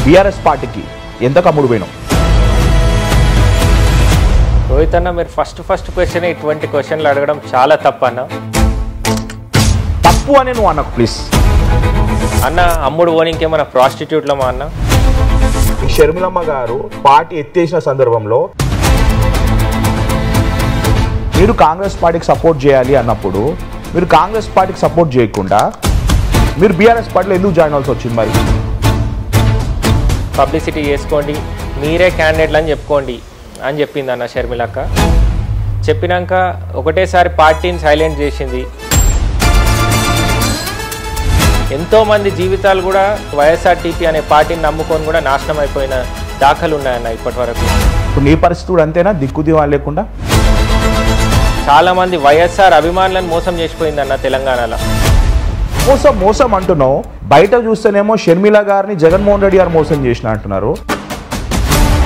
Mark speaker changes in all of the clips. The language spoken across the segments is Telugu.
Speaker 1: బీఆర్ఎస్ పార్టీకి ఎంత కమ్ముడు పోయినాం?
Speaker 2: రోహిత్ అన్న, మీరు ఫస్ట్ క్వశ్చన్ ఇటువంటి క్వశ్చన్లు అడగడం చాలా తప్పు అన్న.
Speaker 1: తప్పు అని నువ్వు అన్నకు ప్లీజ్
Speaker 2: అన్న. అమ్ముడు పోనీ ఇంకేమన్నా ప్రాస్టిట్యూట్లమా అన్న?
Speaker 1: షర్మిలమ్మ గారు పార్టీ ఎత్తేసిన సందర్భంలో మీరు కాంగ్రెస్ పార్టీకి సపోర్ట్ చేయాలి అన్నప్పుడు మీరు కాంగ్రెస్ పార్టీకి సపోర్ట్ చేయకుండా మీరు బీఆర్ఎస్ పార్టీలో ఎందుకు జాయిన్ అవ్వాల్సి వచ్చింది? మరి
Speaker 2: పబ్లిసిటీ చేసుకోండి, మీరే క్యాండిడేట్లు అని చెప్పుకోండి అని చెప్పింది అన్న షర్మిలక్క. చెప్పినాక ఒకటేసారి పార్టీని సైలెంట్ చేసింది. ఎంతోమంది జీవితాలు కూడా వైఎస్ఆర్టీపీ అనే పార్టీని నమ్ముకొని కూడా నాశనం అయిపోయిన దాఖలు ఉన్నాయన్న ఇప్పటి వరకు.
Speaker 1: ఇప్పుడు నీ పరిస్థితి కూడా అంతేనా? దిక్కుదివా లేకుండా
Speaker 2: చాలామంది వైఎస్ఆర్ అభిమానులను మోసం చేసిపోయిందన్న తెలంగాణలో.
Speaker 1: మోసం అంటున్నావు, బయట చూస్తేనేమో షర్మిల గారిని జగన్మోహన్ రెడ్డి గారు మోసం చేసిన అంటున్నారు.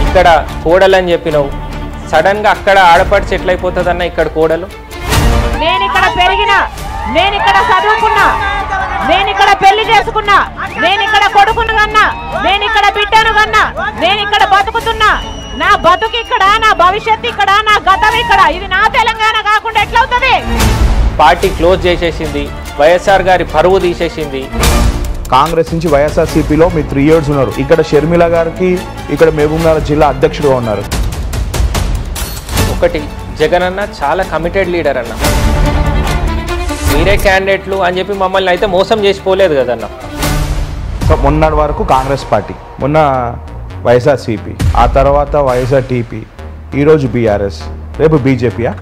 Speaker 2: ఇక్కడ కోడలని చెప్పినావు, సడన్గా అక్కడ ఆడపడి సెటిల్ అయిపోతుందన్న ఇక్కడ కోడలు.
Speaker 3: నేను ఇక్కడ పెరిగినా, నేను ఇక్కడ చదువుకున్నా, నేను ఇక్కడ పెళ్లి చేసుకున్నా, నేను ఇక్కడ కొడుకును కన్నా, నేను ఇక్కడ బిడ్డను కన్నా, నేను ఇక్కడ బతుకుతున్నా. నా బతుకు ఇక్కడ, నా భవిష్యత్తు ఇక్కడ, నా గతం ఇక్కడ. ఇది నా తెలంగాణ కాకుండా ఎట్లవుతుంది?
Speaker 2: పార్టీ క్లోజ్ చేసేసింది, వైఎస్ఆర్ గారి పరువు తీసేసింది.
Speaker 1: కాంగ్రెస్ నుంచి వైఎస్ఆర్సీపీలో మీరు 3 years ఉన్నారు. ఇక్కడ షర్మిల గారికి ఇక్కడ మహబూబ్నగర్ జిల్లా అధ్యక్షుడుగా ఉన్నారు.
Speaker 2: ఒకటి, జగన్ అన్న చాలా కమిటెడ్ లీడర్ అన్న. మీరే క్యాండిడేట్లు అని చెప్పి మమ్మల్ని అయితే మోసం చేసిపోలేదు కదన్న.
Speaker 1: మొన్నటి వరకు కాంగ్రెస్ పార్టీ, మొన్న వైఎస్ఆర్సీపీ, ఆ తర్వాత వైఎస్ఆర్టీపీ, ఈరోజు బీఆర్ఎస్, రేపు బీజేపీయా?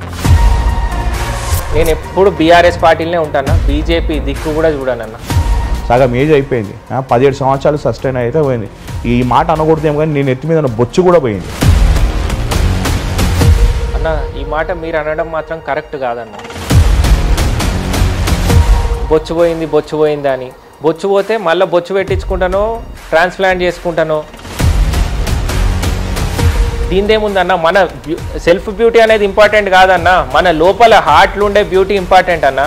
Speaker 2: నేను ఎప్పుడు బీఆర్ఎస్ పార్టీలోనే ఉంటాను, బీజేపీ దిక్కు కూడా చూడనన్న.
Speaker 1: సగం ఏజ్ అయిపోయింది, 17 సంవత్సరాలు సస్టైన్ అయితే పోయింది. ఈ మాట అనకూడదేమో కానీ నేను ఎత్తి మీద బొచ్చు కూడా పోయింది
Speaker 2: అన్న. ఈ మాట మీరు అనడం మాత్రం కరెక్ట్ కాదన్న. బొచ్చు పోయింది అని. బొచ్చు పోతే మళ్ళీ బొచ్చు పెట్టించుకుంటానో ట్రాన్స్ప్లాంట్ చేసుకుంటానో దీనిదేముందన్న. మన సెల్ఫ్ బ్యూటీ అనేది ఇంపార్టెంట్ కాదన్న, మన లోపల హార్ట్లో ఉండే బ్యూటీ ఇంపార్టెంట్ అన్న.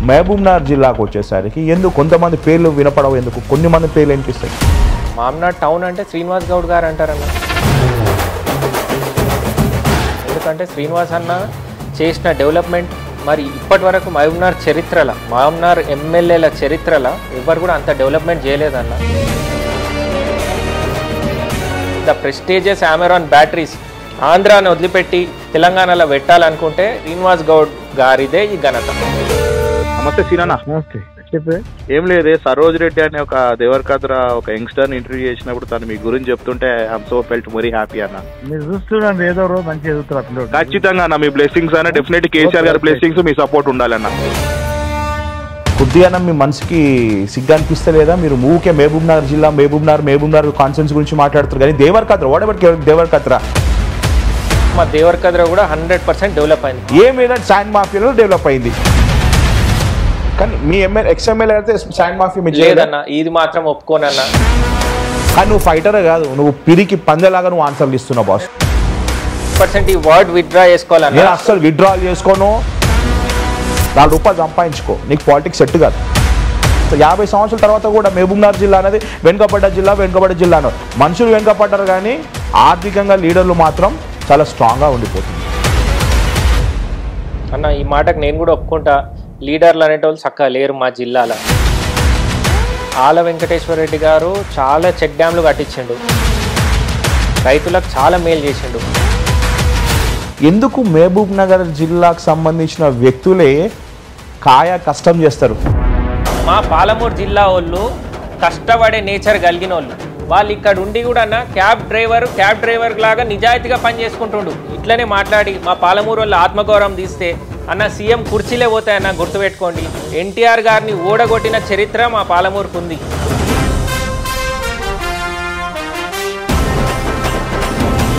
Speaker 1: మహబూబ్నగర్ జిల్లాకు వచ్చేసరికి ఎందుకు కొంతమంది పేర్లు వినపడవు, ఎందుకు కొన్ని మంది పేర్లు వినిపిస్తాయి?
Speaker 2: మామ్నాడ్ టౌన్ అంటే శ్రీనివాస్ గౌడ్ గారు అంటారన్న. ఎందుకంటే శ్రీనివాస్ అన్న చేసిన డెవలప్మెంట్ మరి ఇప్పటి వరకు మహబూబ్నగర్ చరిత్రల, మహబూబ్నగర్ ఎమ్మెల్యేల చరిత్రల ఎవరు కూడా అంత డెవలప్మెంట్ చేయలేదన్న. ద ప్రెస్టీజియస్ అమెరాన్ బ్యాటరీస్ ఆంధ్రాను వదిలిపెట్టి తెలంగాణలో పెట్టాలనుకుంటే శ్రీనివాస్ గౌడ్ గారిదే ఈ ఘనత.
Speaker 4: నమస్తే సీనన్న.
Speaker 5: నమస్తే, చెప్పే.
Speaker 4: ఏం లేదే, సరోజ్ రెడ్డి అనే ఒక దేవరకద్ర ఒక యంగ్స్టర్ ఇంటర్వ్యూ చేసినప్పుడు తను మీ గురించి చెప్తుంటే I'm so felt very happy అన్న.
Speaker 5: మీరు చూస్తున్నాను ఏదో రోజు మంచిగా ఎదుగుతారు.
Speaker 4: ఖచ్చితంగా అన్న, మీ బ్లెస్సింగ్స్ అన్న, డెఫినెట్ కేసీఆర్ గారి బ్లెస్సింగ్స్, మీ సపోర్ట్ ఉండాలన్న.
Speaker 1: కొద్దిగా మీ మనసుకి సిగ్గా అనిపిస్తలేదా? మీరు ఊకే మహబూబ్నగర్ జిల్లా, మహబూబ్నగర్ కాన్ఫరెన్స్ గురించి మాట్లాడుతారు కానీ దేవరకద్ర, వాట్ అబౌట్ దేవరకద్ర?
Speaker 2: మా దేవరకద్ర కూడా 100% డెవలప్ అయింది.
Speaker 1: ఏమైనా శాండ్ మాఫియాలో డెవలప్ అయింది కానీ మీ ఎక్స్ఎమ్మెల్యే అయితే శాండ్ మాఫియా
Speaker 2: లేదన్న, ఇది మాత్రం ఒప్పుకోనన్న.
Speaker 1: కానీ నువ్వు ఫైటరే కాదు, నువ్వు పిరికి పందేలాగా నువ్వు ఆన్సర్లు ఇస్తున్నావు బాస్.
Speaker 2: ఈ వర్డ్ విత్డ్రా చేసుకోవాలన్న.
Speaker 1: నేను అస్సలు విత్డ్రాల్ చేసుకోను. 4 రూపాయలు సంపాదించుకో, నీకు పాలిటిక్స్ సెట్ కాదు. 50 సంవత్సరాల తర్వాత కూడా మహబూబ్నగర్ జిల్లా అనేది వెనుకబడ్డ జిల్లా. మనుషులు వెనుకబడ్డారు కానీ ఆర్థికంగా లీడర్లు మాత్రం చాలా స్ట్రాంగ్గా ఉండిపోతుంది
Speaker 2: అన్న. ఈ మాటకు నేను కూడా ఒప్పుకుంటా. లీడర్లు అనేటోళ్ళు చక్కగా లేరు మా జిల్లాలో. ఆల వెంకటేశ్వర రెడ్డి గారు చాలా చెక్ డ్యామ్లు కట్టించిండు, రైతులకు చాలా మేలు చేసిండు.
Speaker 1: ఎందుకు మహబూబ్నగర్ జిల్లాకు సంబంధించిన వ్యక్తులే కష్టం చేస్తారు?
Speaker 2: మా పాలమూరు జిల్లా వాళ్ళు కష్టపడే నేచర్ కలిగిన వాళ్ళు ఇక్కడ ఉండి కూడా అన్న క్యాబ్ డ్రైవర్ లాగా నిజాయితీగా పని చేసుకుంటుండు. ఇట్లనే మాట్లాడి మా పాలమూరు వాళ్ళు ఆత్మగౌరవం తీస్తే అన్న సీఎం కుర్చీలే పోతాయన్న, గుర్తుపెట్టుకోండి. ఎన్టీఆర్ గారిని ఓడగొట్టిన చరిత్ర మా పాలమూరుకు ఉంది.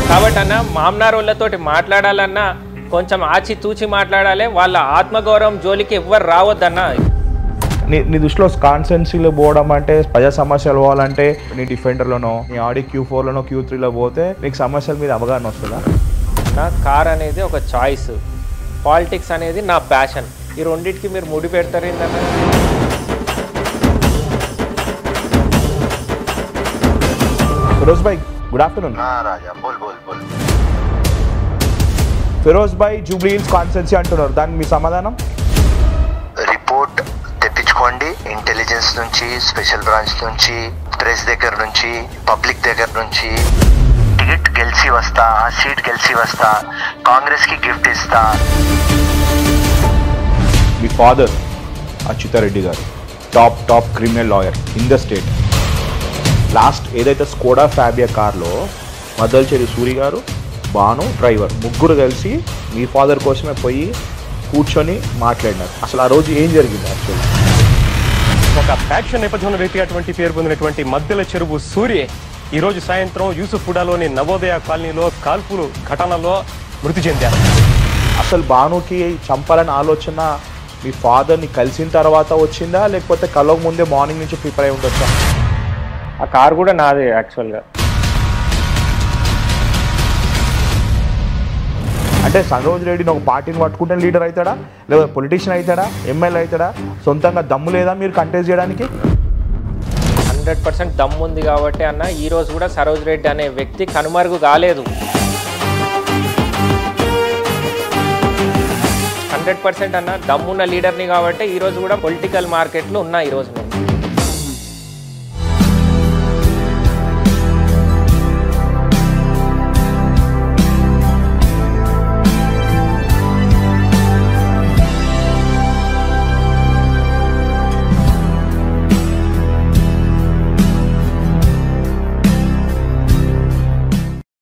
Speaker 2: కాబట్టి అన్న మామ్నార్ వాళ్ళతోటి మాట్లాడాలన్నా కొంచెం ఆచితూచి మాట్లాడాలి. వాళ్ళ ఆత్మగౌరవం జోలికి ఎవ్వరు రావద్దన్న.
Speaker 1: నీ దృష్టిలో కాన్స్టెన్సీలో పోవడం అంటే ప్రజా సమస్యలు పోవాలంటే నీ డిఫెండర్లోనో నీ ఆడి Q4లోనో Q3లో పోతే నీకు సమస్యల మీద అవగాహన వస్తుందా?
Speaker 2: నా కార్ అనేది ఒక చాయిస్, పాలిటిక్స్ అనేది నా ప్యాషన్. ఈ రెండింటికి మీరు ముడి పెడతారు ఏంటన్నా?
Speaker 1: ఫిరోజ్ భాయ్ గుడ్ ఆఫ్టర్నూన్.
Speaker 6: రాజా బోల్ బోల్ బోల్.
Speaker 1: ఫిరోజ్ భాయ్ జూబ్లీ హిల్స్ కాన్స్టిట్యున్సీ అంటున్నారు, దానికి మీ సమాధానం?
Speaker 6: రిపోర్ట్ తెప్పించుకోండి, ఇంటెలిజెన్స్ నుంచి, స్పెషల్ బ్రాంచ్ నుంచి, ప్రెస్ దగ్గర నుంచి, పబ్లిక్ దగ్గర నుంచి. టికెట్ గెలిచి వస్తా, ఆ సీట్ గెలిచి వస్తా, కాంగ్రెస్ కి గిఫ్ట్ ఇస్తా.
Speaker 1: మీ ఫాదర్ అచ్యుతారెడ్డి గారు top criminal lawyer in the state. Last ఏదైతే స్కోడా ఫ్యాబియా కార్లో మద్దల్చేరి సూరి గారు, బాను డ్రైవర్ ముగ్గురు కలిసి మీ ఫాదర్ కోసమే పోయి కూర్చొని మాట్లాడినారు. అసలు ఆ రోజు ఏం జరిగింది? యాక్చువల్లీ
Speaker 7: ఒక ఫ్యాక్షన్ నేపథ్యంలో వ్యక్తి అటువంటి పేరు పొందినటువంటి మద్దెల చెరువు సూరి ఈరోజు సాయంత్రం యూసుఫ్గూడలోని నవోదయ కాలనీలో కాల్పులు ఘటనలో మృతి చెందారు.
Speaker 1: అసలు బానుకి చంపాలని ఆలోచన మీ ఫాదర్ని కలిసిన తర్వాత వచ్చిందా, లేకపోతే కలవక ముందే మార్నింగ్ నుంచి ప్రిపేర్ అయి ఉండొచ్చా?
Speaker 2: ఆ కార్ కూడా నాదే యాక్చువల్గా.
Speaker 1: అంటే సరోజ్ రెడ్డిని ఒక పార్టీని పట్టుకుంటే లీడర్ అవుతాడా, లేదా పొలిటీషియన్ అవుతాడా, ఎమ్మెల్యే అవుతాడా? సొంతంగా దమ్ము లేదా మీరు కంటెస్ట్ చేయడానికి?
Speaker 2: 100% దమ్ము ఉంది కాబట్టి అన్న ఈ రోజు కూడా సరోజ్ రెడ్డి అనే వ్యక్తి కనుమరుగు కాలేదు. 100% అన్న దమ్మున్న లీడర్ని కాబట్టి ఈ రోజు కూడా పొలిటికల్ మార్కెట్లో ఉన్నా ఈ రోజు నేను.